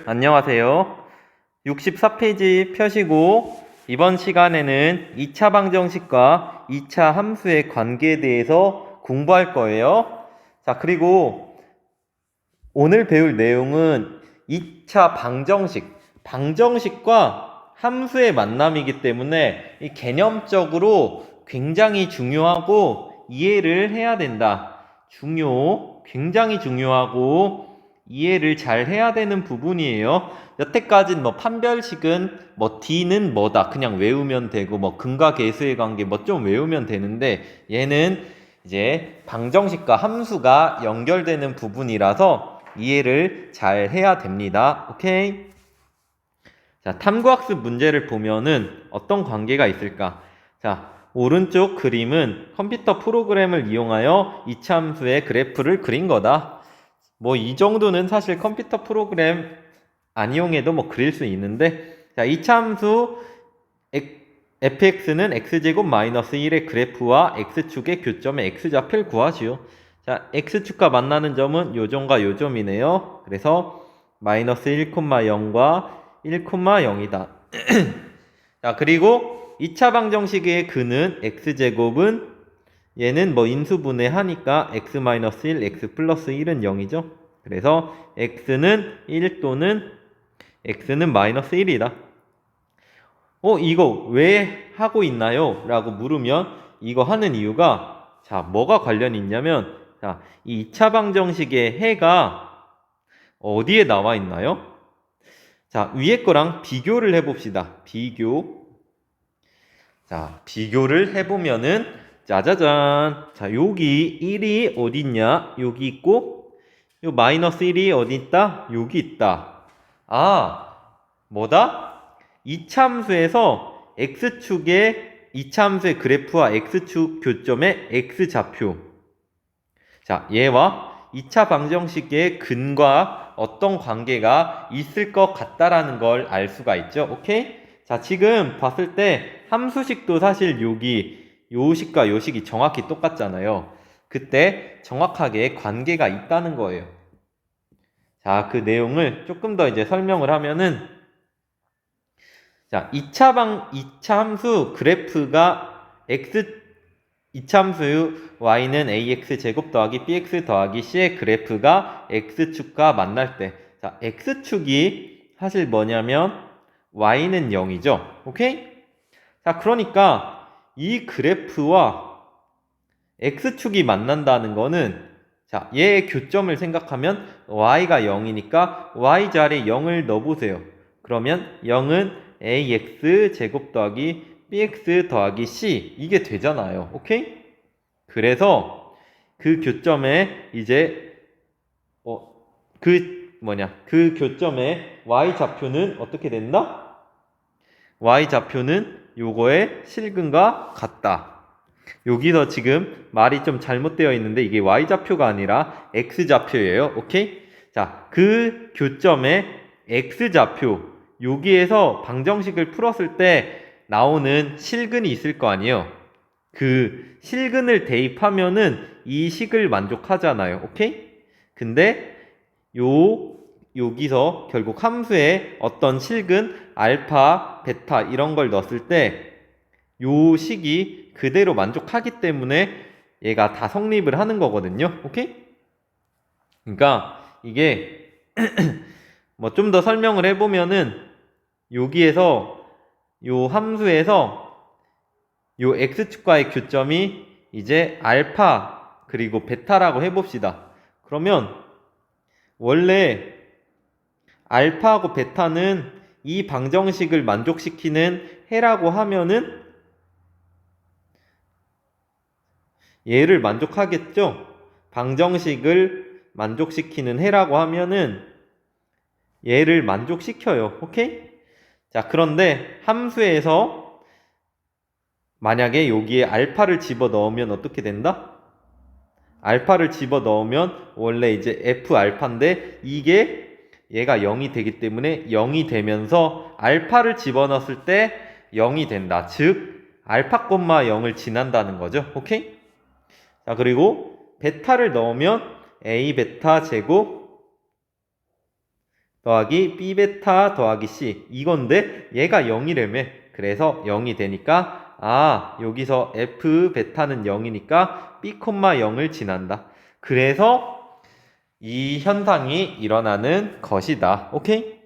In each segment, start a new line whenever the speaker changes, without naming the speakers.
안녕하세요. 64페이지 펴시고 이번 시간에는 2차 방정식과 2차 함수의 관계에 대해서 공부할 거예요. 자, 그리고 오늘 배울 내용은 2차 방정식과 함수의 만남이기 때문에 이 개념적으로 굉장히 중요하고 이해를 해야 된다. 굉장히 중요하고 이해를 잘 해야 되는 부분이에요. 여태까지는 판별식은 D는 뭐다 그냥 외우면 되고 근과 계수의 관계 좀 외우면 되는데, 얘는 이제 방정식과 함수가 연결되는 부분이라서 이해를 잘 해야 됩니다. 오케이? 자, 탐구학습 문제를 보면은 어떤 관계가 있을까? 자, 오른쪽 그림은 컴퓨터 프로그램을 이용하여 이차함수의 그래프를 그린 거다. 이 정도는 사실 컴퓨터 프로그램 안 이용해도 그릴 수 있는데, 자, 이차함수 fx는 x제곱 마이너스 1의 그래프와 x축의 교점의 x좌표를 구하시오. 자, x축과 만나는 점은 요점과 요점이네요. 그래서 마이너스 1,0과 1,0이다. 자, 그리고 2차 방정식의 근은 x제곱은 얘는 인수분해 하니까 x-1, x 플러스 1은 0이죠. 그래서 x는 1 또는 x는 마이너스 1이다. 이거 왜 하고 있나요? 라고 물으면 이거 하는 이유가, 자, 뭐가 관련이 있냐면, 자, 이 2차 방정식의 해가 어디에 나와 있나요? 자, 위에 거랑 비교를 해봅시다. 자, 비교를 해보면은, 짜자잔. 자, 여기 1이 어디 있냐? 여기 있고, 요 마이너스 1이 어디 있다? 여기 있다. 뭐다? 이차함수에서 x축의 이차함수의 그래프와 x축 교점의 x좌표. 자, 얘와 2차 방정식의 근과 어떤 관계가 있을 것 같다라는 걸 알 수가 있죠. 오케이? 자, 지금 봤을 때 함수식도 사실 요식과 요식이 정확히 똑같잖아요. 그때 정확하게 관계가 있다는 거예요. 자, 그 내용을 조금 더 이제 설명을 하면은, 자, 2차 함수 그래프가 2차 함수 y는 ax 제곱 더하기 bx 더하기 c의 그래프가 x축과 만날 때, 자, x축이 사실 뭐냐면 y는 0이죠. 오케이? 자, 그러니까 이 그래프와 x축이 만난다는 거는, 자, 얘의 교점을 생각하면 y가 0이니까 y 자리에 0을 넣어보세요. 그러면 0은 ax 제곱 더하기 bx 더하기 c, 이게 되잖아요. 오케이? 그래서 그 교점에 이제 그 교점의 y좌표는 어떻게 된다? y좌표는 요거의 실근과 같다. 여기서 지금 말이 좀 잘못되어 있는데 이게 y좌표가 아니라 x좌표예요. 오케이? 자, 그 교점의 x좌표, 여기에서 방정식을 풀었을 때 나오는 실근이 있을 거 아니에요. 그 실근을 대입하면은 이 식을 만족하잖아요. 오케이? 근데 여기서 결국 함수에 어떤 실근 알파, 베타 이런 걸 넣었을 때 요 식이 그대로 만족하기 때문에 얘가 다 성립을 하는 거거든요. 오케이? 그러니까 이게 좀 더 설명을 해보면은, 여기에서 요 함수에서 요 x축과의 교점이 이제 알파 그리고 베타라고 해봅시다. 그러면 원래 알파하고 베타는 이 방정식을 만족시키는 해라고 하면은 얘를 만족하겠죠? 방정식을 만족시키는 해라고 하면은 얘를 만족시켜요. 오케이? 자, 그런데 함수에서 만약에 여기에 알파를 집어넣으면 어떻게 된다? 알파를 집어넣으면 원래 이제 f 알파인데 이게 얘가 0이 되기 때문에 0이 되면서 알파를 집어넣었을 때 0이 된다. 즉 알파, 0을 지난다는 거죠. 오케이? 자, 그리고 베타를 넣으면 a 베타 제곱 더하기 B 베타 더하기 C 이건데 얘가 0이라며. 그래서 0이 되니까 여기서 F 베타는 0이니까 B, 0을 지난다. 그래서 이 현상이 일어나는 것이다. 오케이?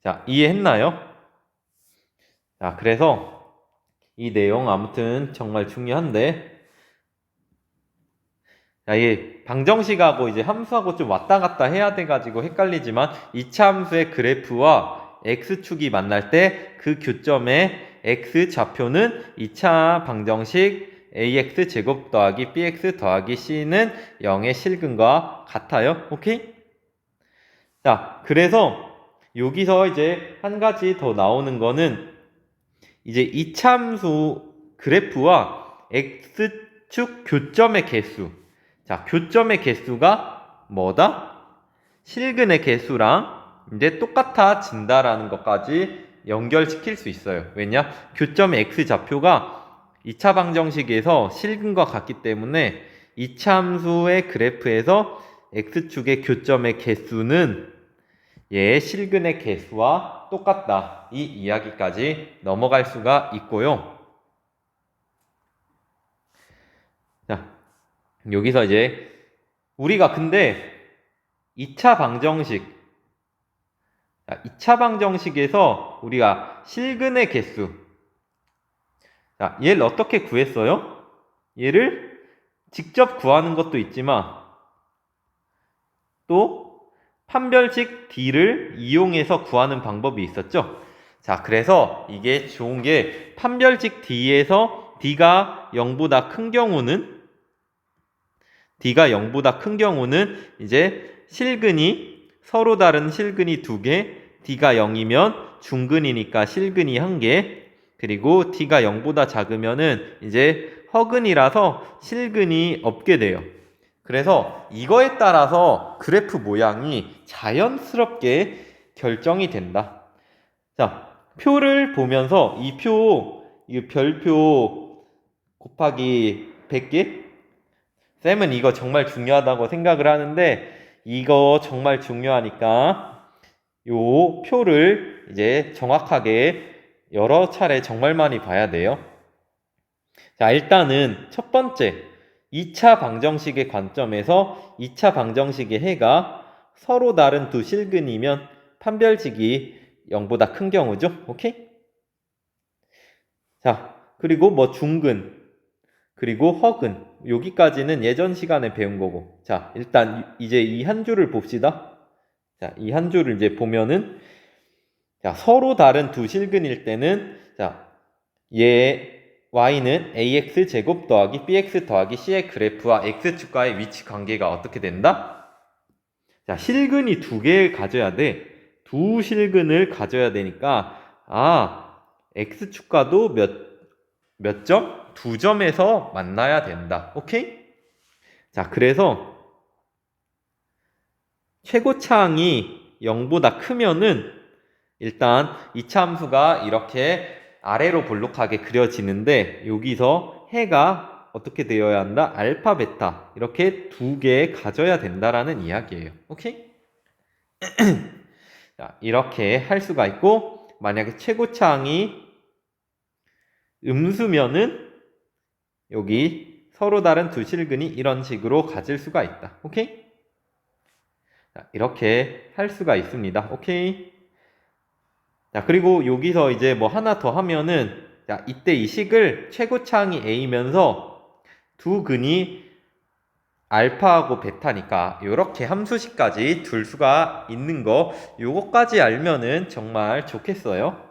자, 이해했나요? 자, 그래서 이 내용 아무튼 정말 중요한데, 자, 이 방정식하고 이제 함수하고 좀 왔다 갔다 해야 돼가지고 헷갈리지만, 2차 함수의 그래프와 x축이 만날 때 그 교점의 x 좌표는 2차 방정식 ax 제곱 더하기 bx 더하기 c는 0의 실근과 같아요. 오케이? 자, 그래서 여기서 이제 한 가지 더 나오는 거는 이제 이참수 그래프와 x축 교점의 개수. 자, 교점의 개수가 뭐다? 실근의 개수랑 이제 똑같아진다라는 것까지 연결시킬 수 있어요. 왜냐? 교점의 x좌표가 2차 방정식에서 실근과 같기 때문에 이참수의 그래프에서 x축의 교점의 개수는 얘의 실근의 개수와 똑같다. 이 이야기까지 넘어갈 수가 있고요. 자, 여기서 이제 우리가 근데 2차 방정식에서 우리가 실근의 개수, 자, 얘를 어떻게 구했어요? 얘를 직접 구하는 것도 있지만 또 판별식 D를 이용해서 구하는 방법이 있었죠. 자, 그래서 이게 좋은 게 판별식 D에서 D가 0보다 큰 경우는 이제 실근이 서로 다른 실근이 2개, D가 0이면 중근이니까 실근이 1개, 그리고 D가 0보다 작으면은 이제 허근이라서 실근이 없게 돼요. 그래서 이거에 따라서 그래프 모양이 자연스럽게 결정이 된다. 자, 표를 보면서 이 별표 곱하기 100개? 쌤은 이거 정말 중요하다고 생각을 하는데 이거 정말 중요하니까 요 표를 이제 정확하게 여러 차례 정말 많이 봐야 돼요. 자, 일단은 첫 번째 2차 방정식의 관점에서 2차 방정식의 해가 서로 다른 두 실근이면 판별식이 0보다 큰 경우죠. 오케이? 자, 그리고 뭐 중근, 그리고 허근. 여기까지는 예전 시간에 배운 거고. 자, 일단 이제 이 한 줄을 봅시다. 자, 이 한 줄을 이제 보면은 자, 서로 다른 두 실근일 때는 자, y는 ax 제곱 더하기 bx 더하기 c의 그래프와 x축과의 위치 관계가 어떻게 된다? 자, 실근이 2개 가져야 돼. 두 실근을 가져야 되니까 x축과도 몇 점? 2점에서 만나야 된다. 오케이? 자, 그래서 최고차항이 0보다 크면은 일단 이차 함수가 이렇게 아래로 볼록하게 그려지는데 여기서 해가 어떻게 되어야 한다? 알파, 베타 이렇게 2개 가져야 된다라는 이야기예요. 오케이? 자, 이렇게 할 수가 있고 만약에 최고차항이 음수면은 여기 서로 다른 두 실근이 이런 식으로 가질 수가 있다. 오케이? 자, 이렇게 할 수가 있습니다. 오케이? 자, 그리고 여기서 이제 뭐 하나 더 하면은 자, 이때 이 식을 최고차항이 A면서 두 근이 알파하고 베타니까 이렇게 함수식까지 둘 수가 있는 거 요거까지 알면은 정말 좋겠어요.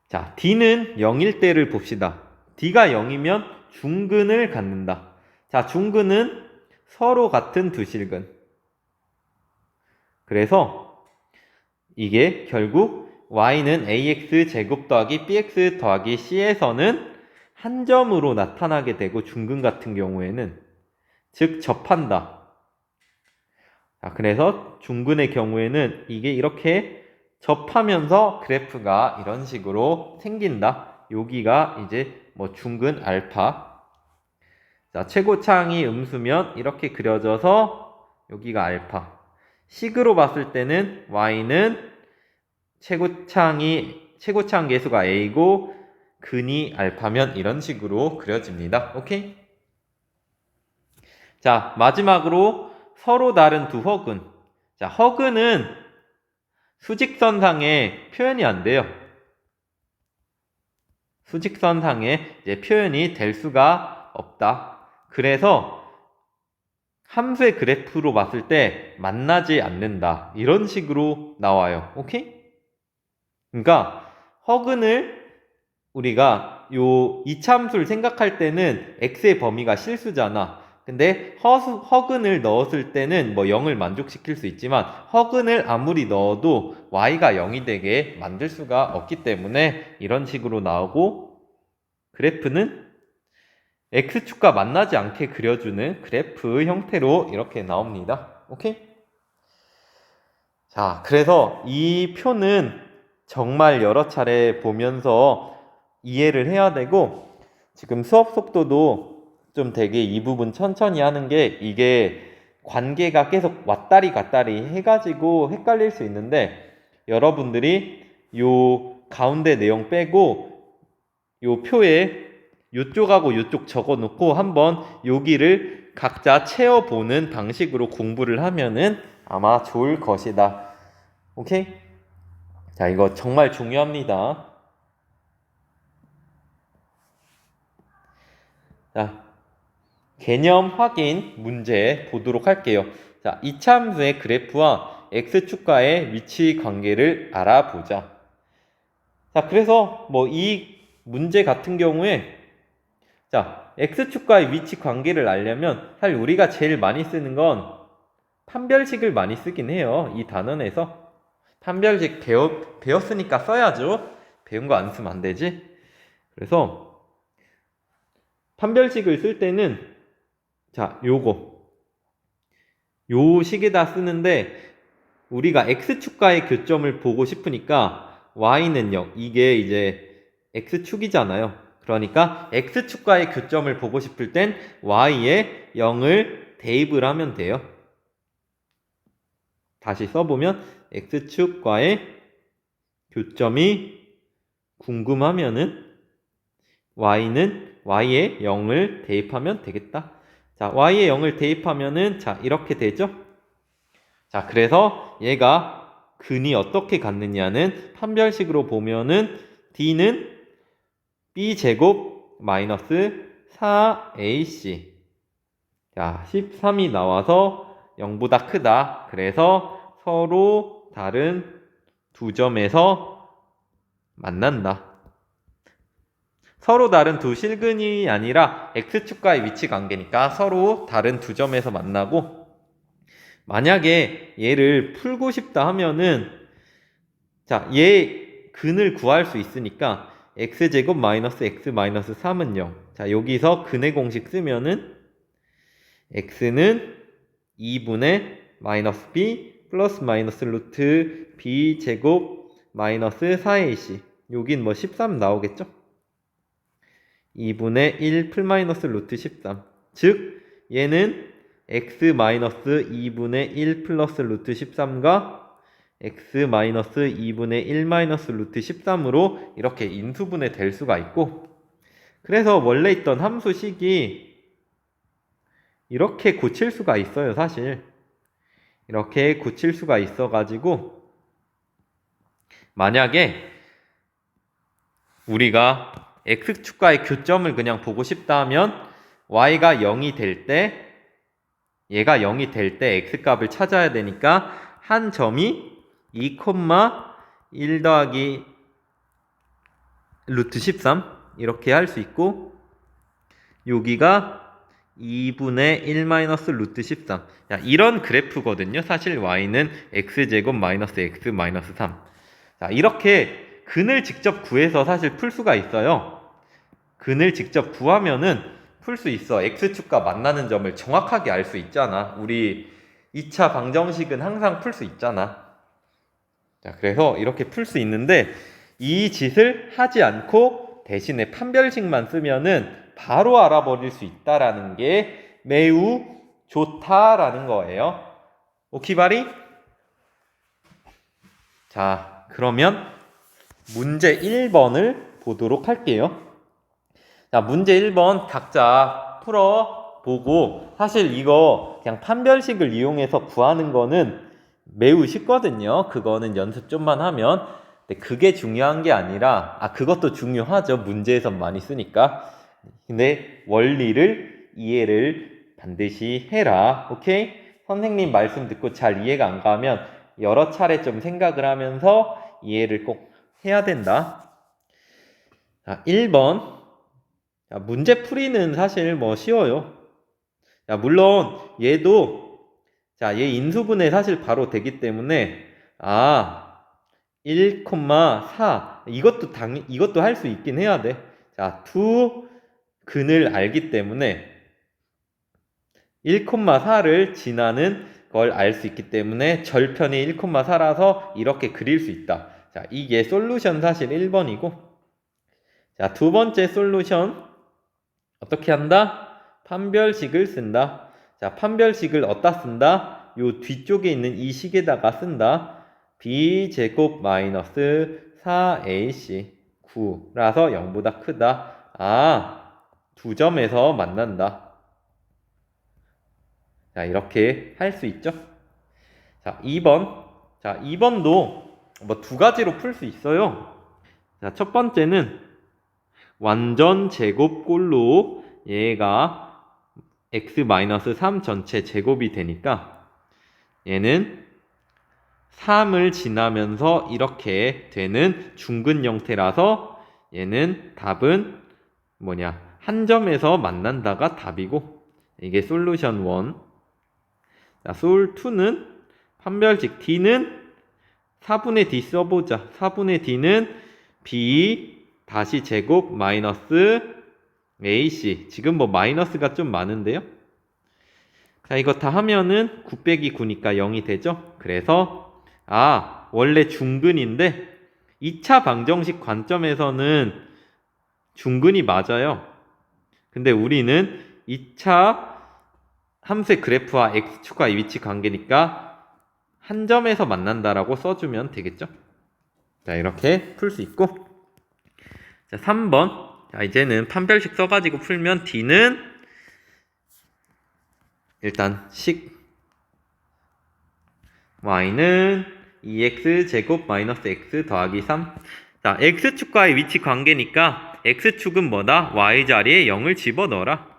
자, D는 0일 때를 봅시다. D가 0이면 중근을 갖는다. 자, 중근은 서로 같은 두 실근. 그래서 이게 결국 y는 ax 제곱 더하기 bx 더하기 c에서는 한 점으로 나타나게 되고 중근 같은 경우에는 즉 접한다. 자, 그래서 중근의 경우에는 이게 이렇게 접하면서 그래프가 이런 식으로 생긴다. 여기가 이제 뭐 중근 알파. 자, 최고차항이 음수면 이렇게 그려져서 여기가 알파. 식으로 봤을 때는 y는 최고차항 계수가 a고 근이 알파면 이런 식으로 그려집니다. 오케이? 자, 마지막으로 서로 다른 두 허근. 자, 허근은 수직선상에 표현이 안 돼요. 수직선상에 이제 표현이 될 수가 없다. 그래서 함수의 그래프로 봤을 때 만나지 않는다. 이런 식으로 나와요. 오케이? 그러니까 허근을 우리가 요 이차함수를 생각할 때는 x의 범위가 실수잖아. 근데 허근을 넣었을 때는 뭐 0을 만족시킬 수 있지만 허근을 아무리 넣어도 y가 0이 되게 만들 수가 없기 때문에 이런 식으로 나오고 그래프는 x축과 만나지 않게 그려주는 그래프 형태로 이렇게 나옵니다. 오케이? 자, 그래서 이 표는 정말 여러 차례 보면서 이해를 해야 되고 지금 수업 속도도 좀 되게 이 부분 천천히 하는 게 이게 관계가 계속 왔다리 갔다리 해가지고 헷갈릴 수 있는데 여러분들이 요 가운데 내용 빼고 요 표에 요쪽하고 요쪽 적어 놓고 한번 여기를 각자 채워보는 방식으로 공부를 하면은 아마 좋을 것이다. 오케이? 자, 이거 정말 중요합니다. 자, 개념 확인 문제 보도록 할게요. 자, 이차함수의 그래프와 x축과의 위치 관계를 알아보자. 자, 그래서 뭐 이 문제 같은 경우에 자, x축과의 위치 관계를 알려면 사실 우리가 제일 많이 쓰는 건 판별식을 많이 쓰긴 해요. 이 단원에서. 판별식 배웠으니까 써야죠. 배운 거 안 쓰면 안 되지. 그래서 판별식을 쓸 때는 자, 요 식에다 쓰는데 우리가 x축과의 교점을 보고 싶으니까 y는 0. 이게 이제 x축이잖아요. 그러니까 x축과의 교점을 보고 싶을 땐 y에 0을 대입을 하면 돼요. 다시 써보면 x축과의 교점이 궁금하면은 y에 0을 대입하면 되겠다. 자, y에 0을 대입하면은 자, 이렇게 되죠? 자, 그래서 얘가 근이 어떻게 갖느냐는 판별식으로 보면은 d는 b제곱 마이너스 4ac. 자, 13이 나와서 0보다 크다. 그래서 서로 다른 두 점에서 만난다. 서로 다른 두 실근이 아니라 x축과의 위치 관계니까 서로 다른 두 점에서 만나고 만약에 얘를 풀고 싶다 하면은 자, 얘 근을 구할 수 있으니까 x제곱 마이너스 x 마이너스 3은 0. 자, 여기서 근의 공식 쓰면은 x는 2분의 마이너스 b 플러스 마이너스 루트 b 제곱 마이너스 4ac. 여긴 뭐 13 나오겠죠? 2분의 1 풀 마이너스 루트 13. 즉 얘는 x 마이너스 2분의 1 플러스 루트 13과 x 마이너스 2분의 1 마이너스 루트 13으로 이렇게 인수분해 될 수가 있고 그래서 원래 있던 함수식이 이렇게 고칠 수가 있어요. 사실 이렇게 고칠 수가 있어 가지고 만약에 우리가 x축과의 교점을 그냥 보고 싶다 하면 y가 0이 될 때 얘가 0이 될 때 x값을 찾아야 되니까 한 점이 2,1 더하기 루트 13 이렇게 할 수 있고 여기가 2분의 1 마이너스 루트 13. 자, 이런 그래프거든요. 사실 y는 x제곱 마이너스 x 마이너스 3. 자, 이렇게 근을 직접 구해서 사실 풀 수가 있어요. 근을 직접 구하면은 풀 수 있어. x축과 만나는 점을 정확하게 알 수 있잖아. 우리 2차 방정식은 항상 풀 수 있잖아. 자, 그래서 이렇게 풀 수 있는데 이 짓을 하지 않고 대신에 판별식만 쓰면은 바로 알아버릴 수 있다라는 게 매우 좋다라는 거예요. 오키바리? 자, 그러면 문제 1번을 보도록 할게요. 자, 문제 1번 각자 풀어보고, 사실 이거 그냥 판별식을 이용해서 구하는 거는 매우 쉽거든요. 그거는 연습 좀만 하면. 근데 그게 중요한 게 아니라, 그것도 중요하죠. 문제에서 많이 쓰니까. 근데 원리를 이해를 반드시 해라. 오케이? 선생님 말씀 듣고 잘 이해가 안 가면 여러 차례 좀 생각을 하면서 이해를 꼭 해야 된다. 자, 1번. 자, 문제 풀이는 사실 뭐 쉬워요. 자, 물론 얘도 자, 얘 인수분해 사실 바로 되기 때문에 1,4 이것도 할 수 있긴 해야 돼. 자, 근을 알기 때문에 1,4를 지나는 걸 알 수 있기 때문에 절편이 1,4라서 이렇게 그릴 수 있다. 자, 이게 솔루션 사실 1번이고, 자, 두 번째 솔루션 어떻게 한다? 판별식을 쓴다. 자, 판별식을 어디다 쓴다? 요 뒤쪽에 있는 이 식에다가 쓴다. b제곱 마이너스 4ac 9라서 0보다 크다. 두 점에서 만난다. 자, 이렇게 할 수 있죠. 자, 2번. 자, 2번도 뭐 두 가지로 풀 수 있어요. 자, 첫 번째는 완전 제곱꼴로 얘가 x-3 전체 제곱이 되니까 얘는 3을 지나면서 이렇게 되는 중근 형태라서 얘는 답은 뭐냐? 한 점에서 만난다가 답이고, 이게 솔루션 1. 자, 솔2는 판별식 d는 4분의 d 써보자. 4분의 d는 b 다시 제곱 마이너스 ac. 지금 뭐 마이너스가 좀 많은데요. 자, 이거 다 하면은 9 빼기 9니까 0이 되죠. 그래서 원래 중근인데 2차 방정식 관점에서는 중근이 맞아요. 근데 우리는 2차 함수의 그래프와 x축과의 위치 관계니까 한 점에서 만난다라고 써주면 되겠죠. 자, 이렇게 풀 수 있고, 자, 3번. 자, 이제는 판별식 써가지고 풀면 d는 일단 y는 2x 제곱 마이너스 x 더하기 3. 자, x축과의 위치 관계니까 x축은 뭐다? y 자리에 0을 집어넣어라.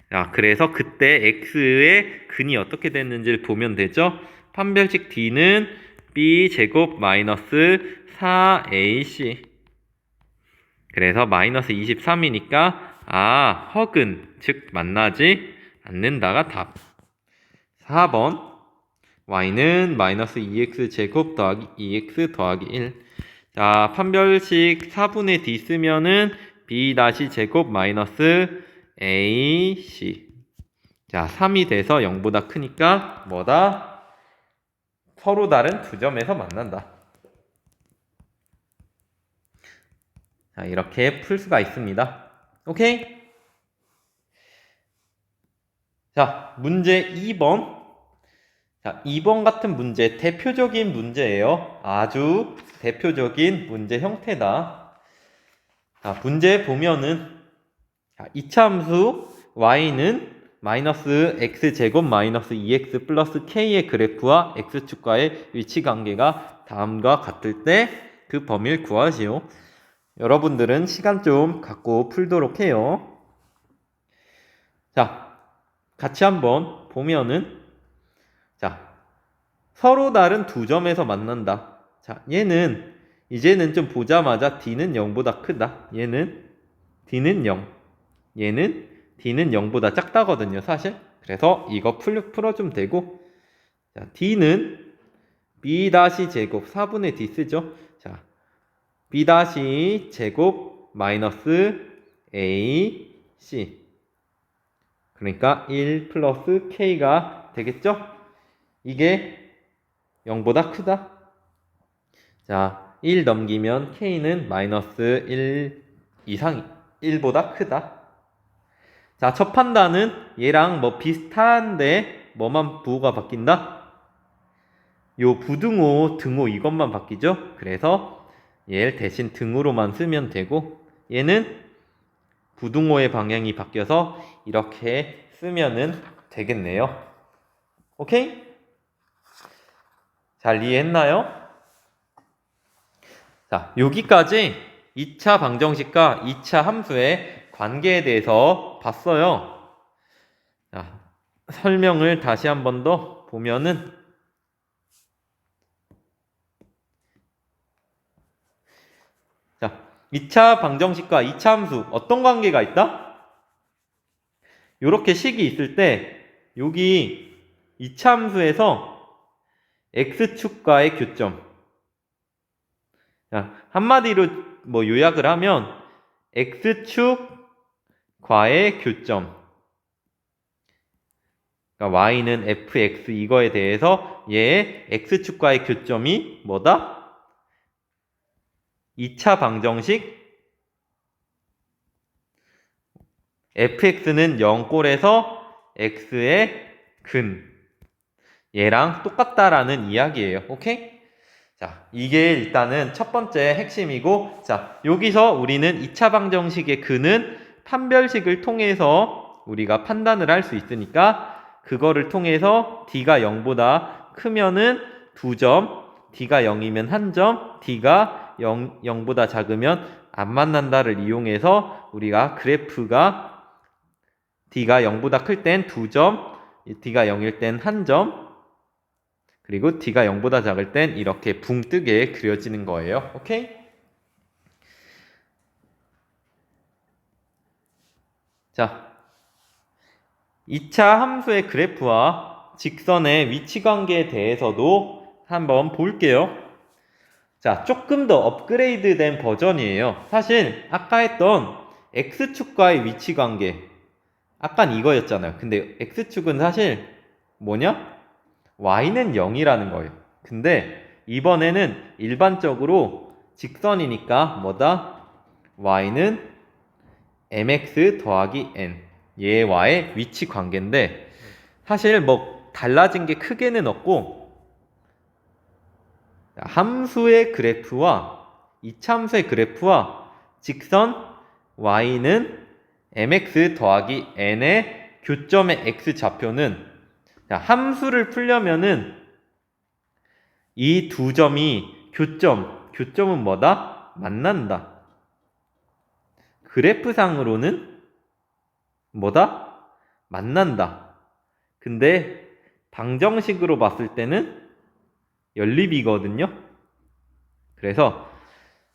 자, 그래서 그때 x의 근이 어떻게 됐는지를 보면 되죠. 판별식 d는 b 제곱 마이너스 4ac. 그래서 마이너스 23이니까 허근, 즉 만나지 않는다가 답. 4번. y는 마이너스 2x 제곱 더하기 2x 더하기 1. 자, 판별식 4분의 d 쓰면은 b 다시 제곱 마이너스 ac. 자, 3이 돼서 0보다 크니까 뭐다? 서로 다른 두 점에서 만난다. 자, 이렇게 풀 수가 있습니다. 오케이? 자, 문제 2번. 자, 2번 같은 문제, 대표적인 문제예요. 아주 대표적인 문제 형태다. 자, 문제 보면은, 자, 이차함수 y는 마이너스 x제곱 마이너스 2x 플러스 k의 그래프와 x축과의 위치 관계가 다음과 같을 때 그 범위를 구하시오. 여러분들은 시간 좀 갖고 풀도록 해요. 자, 같이 한번 보면은, 자, 서로 다른 두 점에서 만난다. 자, 얘는 이제는 좀 보자마자 d는 0보다 크다. 얘는 d는 0. 얘는 d는 0보다 작다거든요, 사실. 그래서 이거 풀어주면 되고, 자, d는 b 다시 제곱 4분의 d 쓰죠. 자, b 다시 제곱 마이너스 a c. 그러니까 1 플러스 k가 되겠죠? 이게 0보다 크다. 자, 1 넘기면 k는 마이너스 1 이상 1보다 크다. 자, 첫 판단은 얘랑 뭐 비슷한데 뭐만 부호가 바뀐다? 요 부등호, 등호 이것만 바뀌죠? 그래서 얘를 대신 등으로만 쓰면 되고 얘는 부등호의 방향이 바뀌어서 이렇게 쓰면은 되겠네요. 오케이? 잘 이해했나요? 자, 여기까지 2차 방정식과 2차 함수의 관계에 대해서 봤어요. 자, 설명을 다시 한 번 더 보면은 자, 2차 방정식과 2차 함수 어떤 관계가 있다? 이렇게 식이 있을 때 여기 2차 함수에서 x축과의 교점. 자, 한마디로 뭐 요약을 하면 x축과의 교점. 그러니까 y는 fx 이거에 대해서 얘의 x축과의 교점이 뭐다? 2차 방정식 fx는 0꼴에서 x의 근 얘랑 똑같다라는 이야기예요. 오케이? 자, 이게 일단은 첫 번째 핵심이고 자, 여기서 우리는 2차 방정식의 근은 판별식을 통해서 우리가 판단을 할 수 있으니까 그거를 통해서 d가 0보다 크면은 2점, d가 0이면 1점, d가 0보다 작으면 안 만난다를 이용해서 우리가 그래프가 d가 0보다 클 땐 2점, d가 0일 땐 1점, 그리고 d가 0보다 작을 땐 이렇게 붕 뜨게 그려지는 거예요. 오케이? 자, 2차 함수의 그래프와 직선의 위치 관계에 대해서도 한번 볼게요. 자, 조금 더 업그레이드 된 버전이에요. 사실 아까 했던 x축과의 위치 관계 아깐 이거였잖아요. 근데 x축은 사실 뭐냐? y는 0이라는 거예요. 근데 이번에는 일반적으로 직선이니까 뭐다? y는 mx 더하기 n 얘와의 위치 관계인데 사실 뭐 달라진 게 크게는 없고 함수의 그래프와 이참수의 그래프와 직선 y는 mx 더하기 n의 교점의 x 좌표는 함수를 풀려면은 이 두 점이 교점은 뭐다? 만난다. 그래프상으로는 뭐다? 만난다. 근데 방정식으로 봤을 때는 연립이거든요. 그래서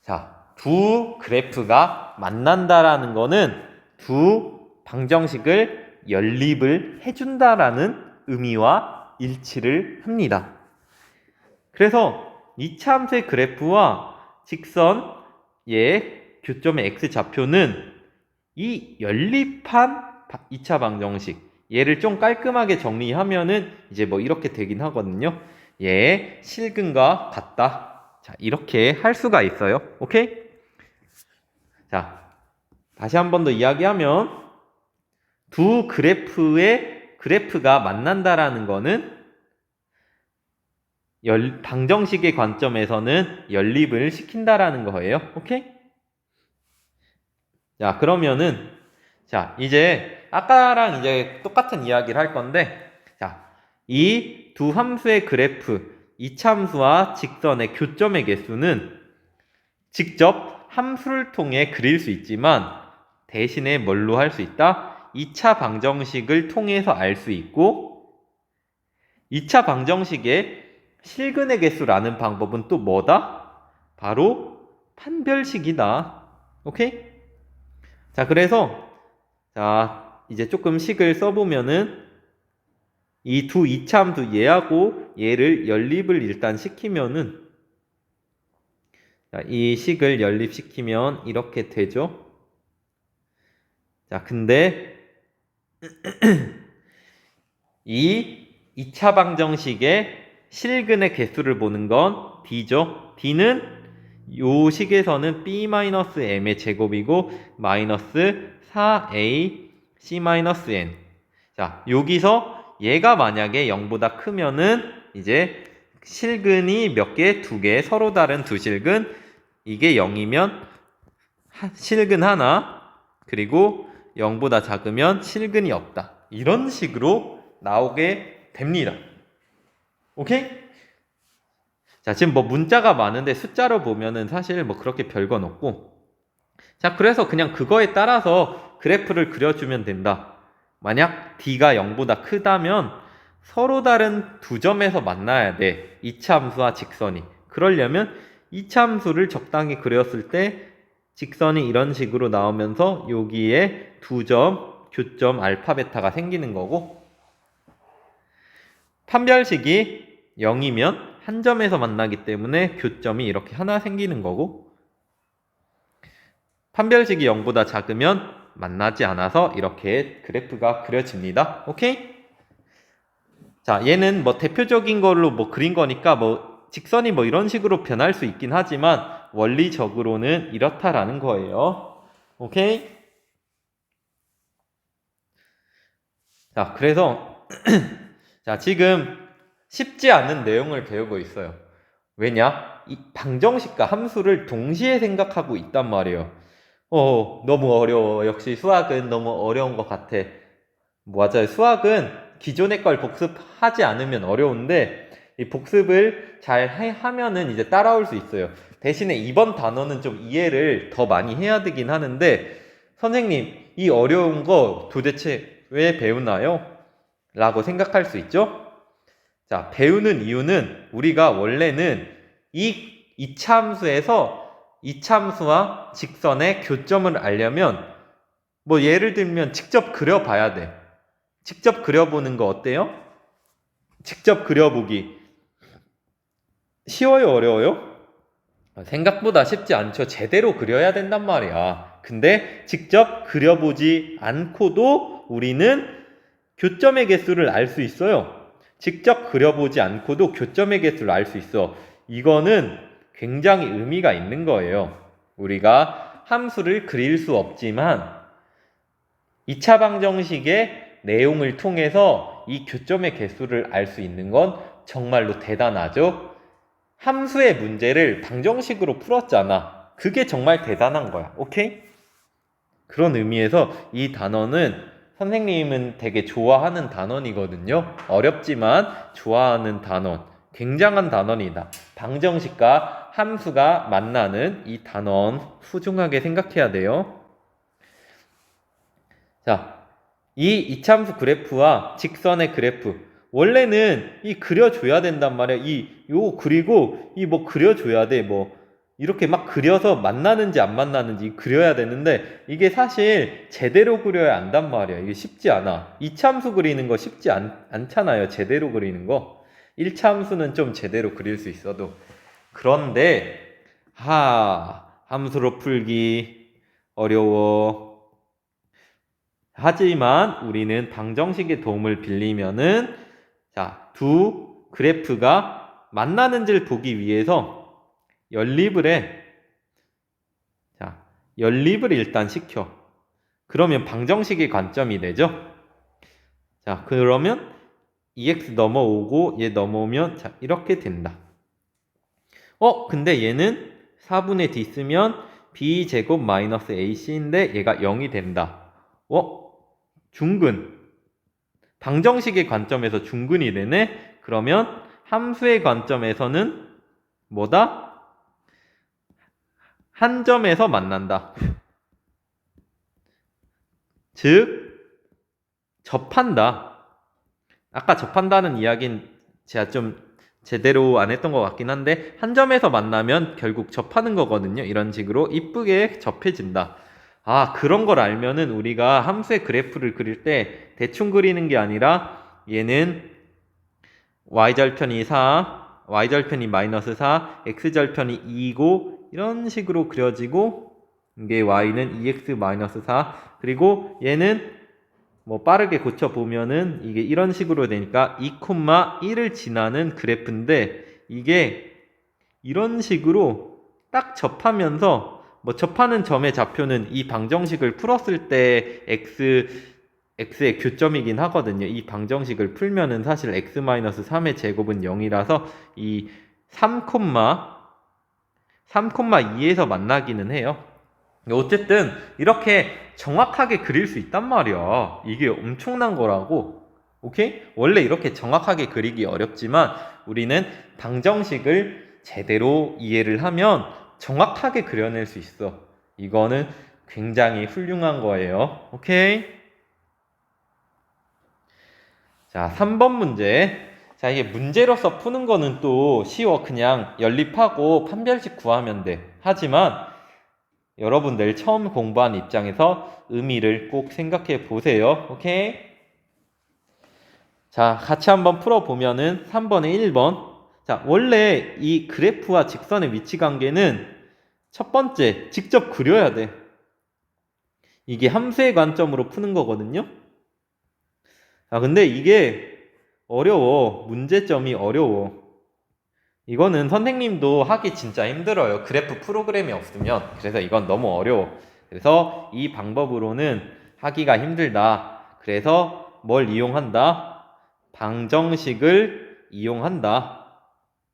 자, 두 그래프가 만난다라는 거는 두 방정식을 연립을 해준다라는 의미와 일치를 합니다. 그래서 2차 함수의 그래프와 직선의 교점의 x 좌표는 이 연립한 2차 방정식 얘를 좀 깔끔하게 정리하면은 이제 뭐 이렇게 되긴 하거든요. 얘의 실근과 같다. 자, 이렇게 할 수가 있어요. 오케이? 자, 다시 한 번 더 이야기하면 두 그래프가 만난다라는 거는 방정식의 관점에서는 연립을 시킨다라는 거예요. 오케이? 자, 그러면은 자, 이제 아까랑 이제 똑같은 이야기를 할 건데 자, 이 두 함수의 그래프, 이차함수와 직선의 교점의 개수는 직접 함수를 통해 그릴 수 있지만 대신에 뭘로 할 수 있다? 2차 방정식을 통해서 알 수 있고 2차 방정식의 실근의 개수라는 방법은 또 뭐다? 바로 판별식이다. 오케이? 자, 그래서 자, 이제 조금 식을 써보면은 이 두 이차함수 얘하고 얘를 연립을 일단 시키면은 자, 이 식을 연립시키면 이렇게 되죠. 자, 근데 이 2차 방정식의 실근의 개수를 보는 건 d죠. d는 요 식에서는 b-m의 제곱이고 마이너스 4a c-n. 자, 여기서 얘가 만약에 0보다 크면은 이제 실근이 몇 개? 두 개. 서로 다른 두 실근. 이게 0이면 실근 하나. 그리고 0보다 작으면 실근이 없다. 이런 식으로 나오게 됩니다. 오케이? 자, 지금 뭐 문자가 많은데 숫자로 보면은 사실 뭐 그렇게 별건 없고. 자, 그래서 그냥 그거에 따라서 그래프를 그려주면 된다. 만약 D가 0보다 크다면 서로 다른 두 점에서 만나야 돼. 이차함수와 직선이. 그러려면 이차함수를 적당히 그렸을 때 직선이 이런 식으로 나오면서 여기에 두 점, 교점 알파, 베타가 생기는 거고, 판별식이 0이면 한 점에서 만나기 때문에 교점이 이렇게 하나 생기는 거고, 판별식이 0보다 작으면 만나지 않아서 이렇게 그래프가 그려집니다. 오케이? 자, 얘는 뭐 대표적인 걸로 뭐 그린 거니까 뭐 직선이 뭐 이런 식으로 변할 수 있긴 하지만 원리적으로는 이렇다라는 거예요. 오케이? 자, 그래서 자, 지금 쉽지 않은 내용을 배우고 있어요. 왜냐? 이 방정식과 함수를 동시에 생각하고 있단 말이에요. 너무 어려워. 역시 수학은 너무 어려운 것 같아. 맞아요. 수학은 기존의 걸 복습하지 않으면 어려운데, 이 복습을 잘 하면은 이제 따라올 수 있어요. 대신에 이번 단어는 좀 이해를 더 많이 해야 되긴 하는데, 선생님, 이 어려운 거 도대체 왜 배우나요? 라고 생각할 수 있죠? 자, 배우는 이유는 우리가 원래는 이 이차함수에서 이차함수와 직선의 교점을 알려면 뭐 예를 들면 직접 그려봐야 돼. 직접 그려보는 거 어때요? 직접 그려보기 쉬워요? 어려워요? 생각보다 쉽지 않죠. 제대로 그려야 된단 말이야. 근데 직접 그려보지 않고도 우리는 교점의 개수를 알 수 있어요. 직접 그려보지 않고도 교점의 개수를 알 수 있어. 이거는 굉장히 의미가 있는 거예요. 우리가 함수를 그릴 수 없지만 2차 방정식의 내용을 통해서 이 교점의 개수를 알 수 있는 건 정말로 대단하죠. 함수의 문제를 방정식으로 풀었잖아. 그게 정말 대단한 거야. 오케이? 그런 의미에서 이 단어는 선생님은 되게 좋아하는 단원이거든요. 어렵지만 좋아하는 단원. 굉장한 단원이다. 방정식과 함수가 만나는 이 단원 소중하게 생각해야 돼요. 자, 이 이차함수 그래프와 직선의 그래프. 원래는 이 그려줘야 된단 말이야. 요 그리고 이 뭐 그려줘야 돼. 뭐 이렇게 막 그려서 만나는지 안 만나는지 그려야 되는데 이게 사실 제대로 그려야 안단 말이야. 이게 쉽지 않아. 이차함수 그리는 거 쉽지 않잖아요. 제대로 그리는 거. 1차함수는 좀 제대로 그릴 수 있어도. 그런데 함수로 풀기 어려워. 하지만 우리는 방정식의 도움을 빌리면은 자, 두 그래프가 만나는지를 보기 위해서 연립을 해. 자, 연립을 일단 시켜. 그러면 방정식의 관점이 되죠? 자, 그러면 2x 넘어오고 얘 넘어오면 자, 이렇게 된다. 근데 얘는 4분의 d 쓰면 b제곱 마이너스 ac인데 얘가 0이 된다. 중근. 방정식의 관점에서 중근이 되네? 그러면 함수의 관점에서는 뭐다? 한 점에서 만난다. 즉, 접한다. 아까 접한다는 이야기는 제가 좀 제대로 안 했던 것 같긴 한데 한 점에서 만나면 결국 접하는 거거든요. 이런 식으로 이쁘게 접해진다. 그런 걸 알면은 우리가 함수의 그래프를 그릴 때 대충 그리는 게 아니라 얘는 y절편이 4, y절편이 마이너스 4, x절편이 2이고 이런 식으로 그려지고 이게 y는 2x 마이너스 4 그리고 얘는 뭐 빠르게 고쳐보면은 이게 이런 식으로 되니까 2,1을 지나는 그래프인데 이게 이런 식으로 딱 접하면서 뭐 접하는 점의 좌표는 이 방정식을 풀었을 때 x x의 교점이긴 하거든요. 이 방정식을 풀면은 사실 x-3의 제곱은 0이라서 이 3,2에서 만나기는 해요. 어쨌든 이렇게 정확하게 그릴 수 있단 말이야. 이게 엄청난 거라고. 오케이? 원래 이렇게 정확하게 그리기 어렵지만 우리는 방정식을 제대로 이해를 하면 정확하게 그려낼 수 있어. 이거는 굉장히 훌륭한 거예요. 오케이? 자, 3번 문제. 자, 이게 문제로서 푸는 거는 또 쉬워. 그냥 연립하고 판별식 구하면 돼. 하지만 여러분들 처음 공부한 입장에서 의미를 꼭 생각해 보세요. 오케이? 자, 같이 한번 풀어보면은 3번에 1번. 자, 원래 이 그래프와 직선의 위치 관계는 첫 번째, 직접 그려야 돼. 이게 함수의 관점으로 푸는 거거든요. 아, 근데 이게 어려워. 문제점이 어려워. 이거는 선생님도 하기 진짜 힘들어요. 그래프 프로그램이 없으면. 그래서 이건 너무 어려워. 그래서 이 방법으로는 하기가 힘들다. 그래서 뭘 이용한다? 방정식을 이용한다.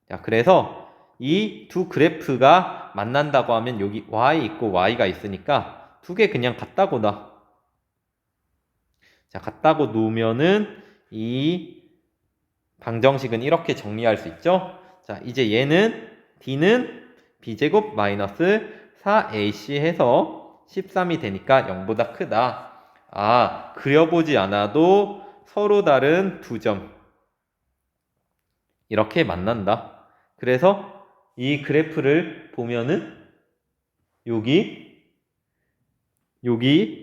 자, 그래서 이 두 그래프가 만난다고 하면 여기 y 있고 y가 있으니까 두 개 그냥 같다고 놔. 자, 같다고 놓으면은 이 방정식은 이렇게 정리할 수 있죠. 자, 이제 얘는 d는 b제곱 마이너스 4ac 해서 13이 되니까 0보다 크다. 아, 그려보지 않아도 서로 다른 두 점 이렇게 만난다. 그래서 이 그래프를 보면은 여기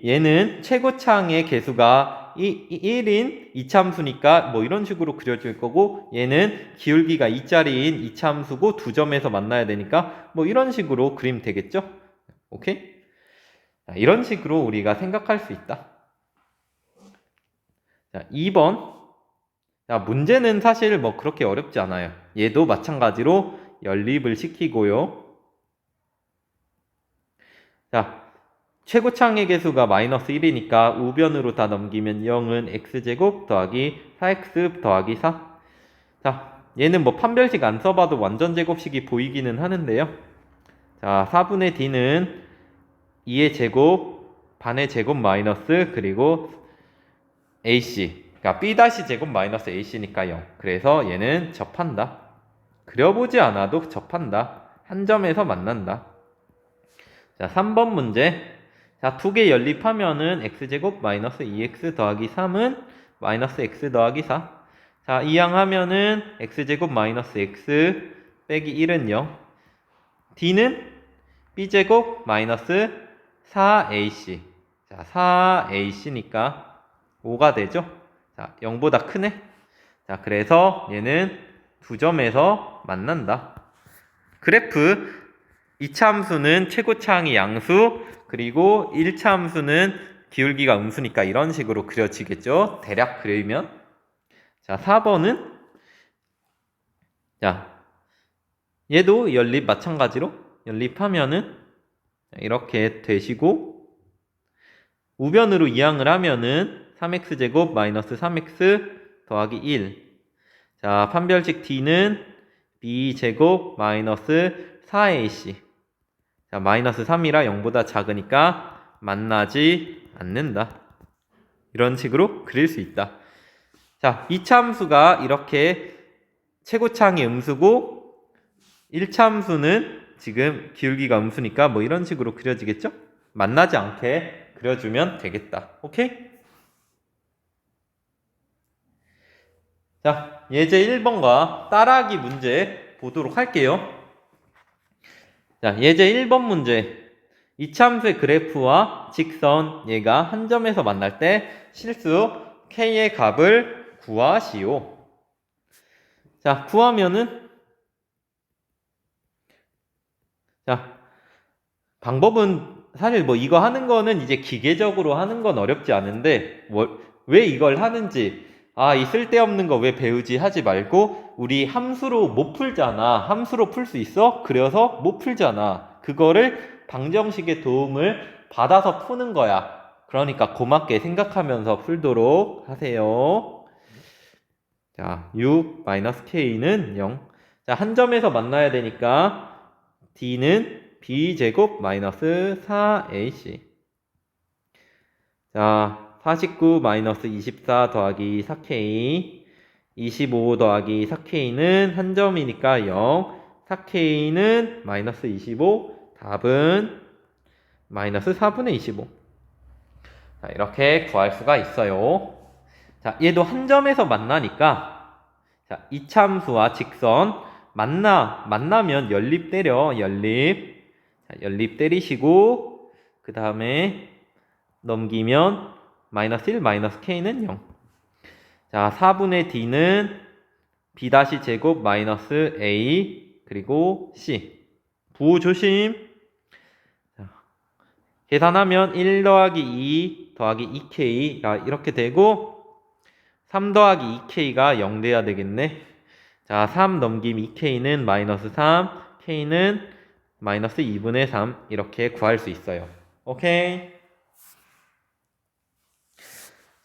얘는 최고차항의 개수가 1인 이차함수니까 뭐 이런 식으로 그려질 거고, 얘는 기울기가 2짜리인 이차함수고 두 점에서 만나야 되니까 뭐 이런 식으로 그리면 되겠죠? 오케이? 자, 이런 식으로 우리가 생각할 수 있다. 자, 2번. 자, 문제는 사실 뭐 그렇게 어렵지 않아요. 얘도 마찬가지로 연립을 시키고요. 자, 최고차항의 개수가 마이너스 1이니까 우변으로 다 넘기면 0은 x제곱 더하기 4x 더하기 4. 자, 얘는 뭐 판별식 안 써봐도 완전 제곱식이 보이기는 하는데요. 자, 4분의 d는 2의 제곱, 반의 제곱 마이너스, 그리고 ac. 그러니까 b' 제곱 마이너스 ac니까 0. 그래서 얘는 접한다. 그려보지 않아도 접한다. 한 점에서 만난다. 자, 3번 문제. 자, 두 개 연립하면은 x제곱 마이너스 2x 더하기 3은 마이너스 x 더하기 4. 자, 이항하면은 x제곱 마이너스 x 빼기 1은 0. d는 b제곱 마이너스 4ac. 자, 4ac니까 5가 되죠? 자, 0보다 크네? 자, 그래서 얘는 두 점에서 만난다. 그래프 2차 함수는 최고차항이 양수, 그리고 1차 함수는 기울기가 음수니까 이런 식으로 그려지겠죠? 대략 그리면. 자, 4번은 자, 얘도 연립 마찬가지로 연립하면은 이렇게 되시고, 우변으로 이항을 하면은 3x제곱 마이너스 3x 더하기 1. 자, 판별식 d는 b제곱 마이너스 4ac. 자, 마이너스 3이라 0보다 작으니까 만나지 않는다. 이런 식으로 그릴 수 있다. 자, 2차 함수가 이렇게 최고차항이 음수고 1차 함수는 지금 기울기가 음수니까 뭐 이런 식으로 그려지겠죠? 만나지 않게 그려주면 되겠다. 오케이? 자, 예제 1번과 따라하기 문제 보도록 할게요. 자, 예제 1번 문제. 이차함수의 그래프와 직선 얘가 한 점에서 만날 때 실수 k의 값을 구하시오. 자, 구하면은 자, 방법은 사실 뭐 이거 하는 거는 이제 기계적으로 하는 건 어렵지 않은데 왜 이걸 하는지, 아, 이 쓸데없는 거 왜 배우지 하지 말고, 우리 함수로 못 풀잖아. 함수로 풀 수 있어? 그려서 못 풀잖아. 그거를 방정식의 도움을 받아서 푸는 거야. 그러니까 고맙게 생각하면서 풀도록 하세요. 자, 6 마이너스 k는 0. 자, 한 점에서 만나야 되니까 d는 b제곱 마이너스 4ac. 자, 49 마이너스 24 더하기 4k. 25 더하기 4k는 한 점이니까 0. 4k는 마이너스 25. 답은 마이너스 4분의 25. 자, 이렇게 구할 수가 있어요. 자, 얘도 한 점에서 만나니까, 자, 이참수와 직선, 만나면 연립 때려, 연립. 자, 연립 때리시고, 그 다음에 넘기면, 마이너스 1, 마이너스 k는 0. 자, 4분의 d는 b-제곱 마이너스 a, 그리고 c. 부호 조심. 자, 계산하면 1 더하기 2 더하기 2k가 이렇게 되고, 3 더하기 2k가 0 돼야 되겠네. 자, 3 넘김 2k는 마이너스 3, k는 마이너스 2분의 3 이렇게 구할 수 있어요. 오케이?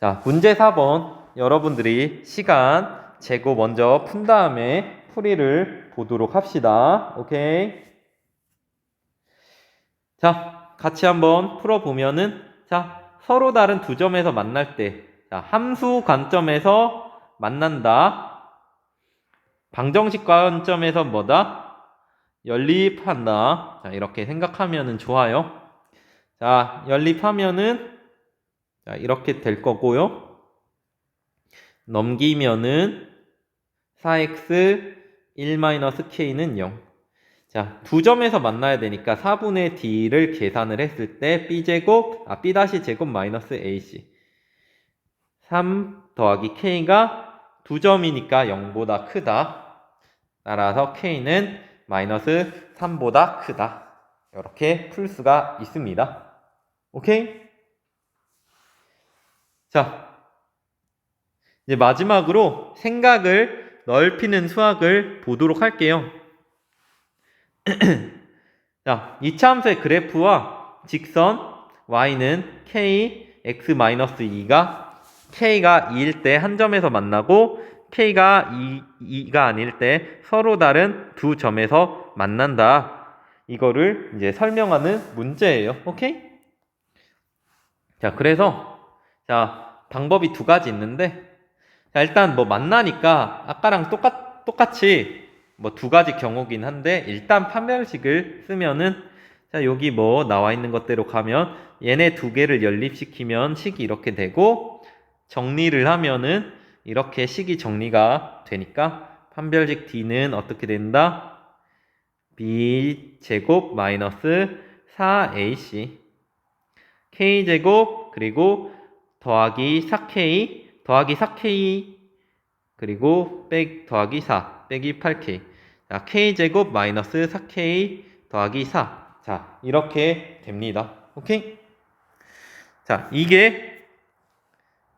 자, 문제 4번 여러분들이 시간 재고 먼저 푼 다음에 풀이를 보도록 합시다. 오케이? 자, 같이 한번 풀어보면은, 자, 서로 다른 두 점에서 만날 때, 자, 함수 관점에서 만난다. 방정식 관점에서 뭐다? 연립한다. 자, 이렇게 생각하면은 좋아요. 자, 연립하면은, 자, 이렇게 될 거고요. 넘기면은 4x 1-k는 0. 자, 두 점에서 만나야 되니까 4분의 d를 계산을 했을 때 b-제곱 마이너스 ac. 3 더하기 k가 두 점이니까 0보다 크다. 따라서 k는 마이너스 3보다 크다. 이렇게 풀 수가 있습니다. 오케이? 자, 이제 마지막으로 생각을 넓히는 수학을 보도록 할게요. 자, 이차함수의 그래프와 직선 y는 k, x-2가 k가 2일 때 한 점에서 만나고 k가 2가 아닐 때 서로 다른 두 점에서 만난다. 이거를 이제 설명하는 문제예요. 오케이? 자, 그래서 자, 방법이 두 가지 있는데, 자, 일단 뭐 만나니까 아까랑 똑같이 뭐 두 가지 경우긴 한데, 일단 판별식을 쓰면은, 자, 여기 뭐 나와 있는 것대로 가면 얘네 두 개를 연립시키면 식이 이렇게 되고, 정리를 하면은 이렇게 식이 정리가 되니까 판별식 d는 어떻게 된다? b제곱 마이너스 4ac k제곱 그리고 더하기 4k 더하기 4k 그리고 더하기 4 빼기 8k. 자, k제곱 마이너스 4k 더하기 4. 자, 이렇게 됩니다. 오케이? 자, 이게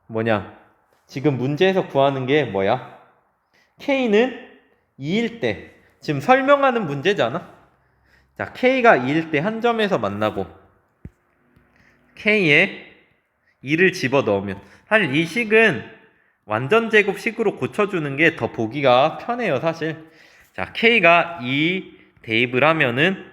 뭐냐? 지금 문제에서 구하는 게 뭐야? k는 2일 때, 지금 설명하는 문제잖아? 자, k가 2일 때 한 점에서 만나고 k에 2를 집어넣으면, 사실 이 식은 완전 제곱식으로 고쳐주는 게 더 보기가 편해요, 사실. 자, k가 2 대입을 하면은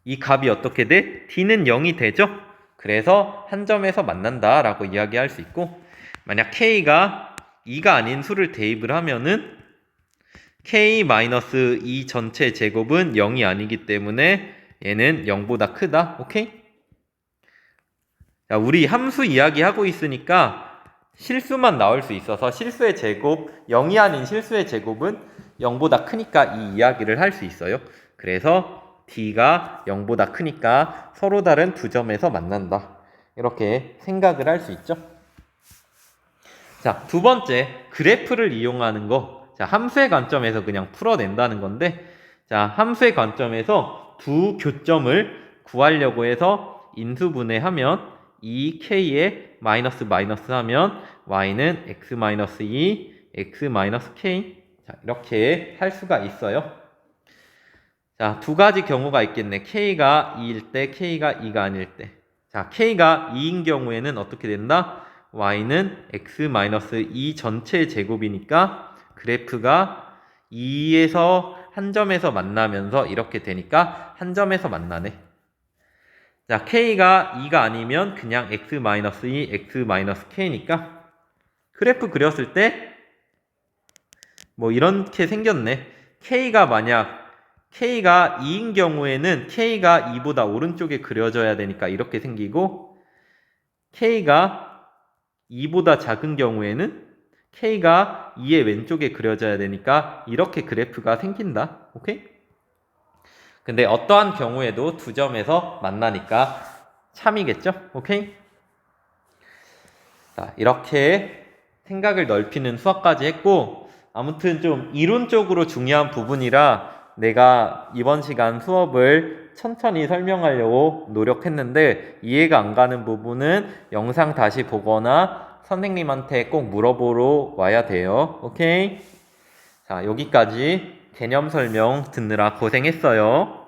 이 값이 어떻게 돼? d는 0이 되죠? 그래서 한 점에서 만난다 라고 이야기할 수 있고, 만약 k가 2가 아닌 수를 대입을 하면은 k-2 전체 제곱은 0이 아니기 때문에 얘는 0보다 크다. 오케이? 자, 우리 함수 이야기하고 있으니까 실수만 나올 수 있어서 실수의 제곱, 0이 아닌 실수의 제곱은 0보다 크니까 이 이야기를 할 수 있어요. 그래서 d가 0보다 크니까 서로 다른 두 점에서 만난다. 이렇게 생각을 할 수 있죠. 자, 두 번째, 그래프를 이용하는 거. 자, 함수의 관점에서 그냥 풀어낸다는 건데, 자, 함수의 관점에서 두 교점을 구하려고 해서 인수분해하면 2k에 마이너스 하면 y는 x-2, x-k. 자, 이렇게 할 수가 있어요. 자, 두 가지 경우가 있겠네. k가 2일 때, k가 2가 아닐 때. 자, k가 2인 경우에는 어떻게 된다? y는 x-2 전체 제곱이니까 그래프가 2에서 한 점에서 만나면서 이렇게 되니까 한 점에서 만나네. 자, k가 2가 아니면 그냥 x-2, x-k니까 그래프 그렸을 때 뭐 이렇게 생겼네. k가 2인 경우에는 k가 2보다 오른쪽에 그려져야 되니까 이렇게 생기고 k가 2보다 작은 경우에는 k가 2의 왼쪽에 그려져야 되니까 이렇게 그래프가 생긴다. 오케이? 근데 어떠한 경우에도 두 점에서 만나니까 참이겠죠? 오케이? 자, 이렇게 생각을 넓히는 수학까지 했고 아무튼 좀 이론적으로 중요한 부분이라 내가 이번 시간 수업을 천천히 설명하려고 노력했는데 이해가 안 가는 부분은 영상 다시 보거나 선생님한테 꼭 물어보러 와야 돼요. 오케이? 자, 여기까지 개념 설명 듣느라 고생했어요.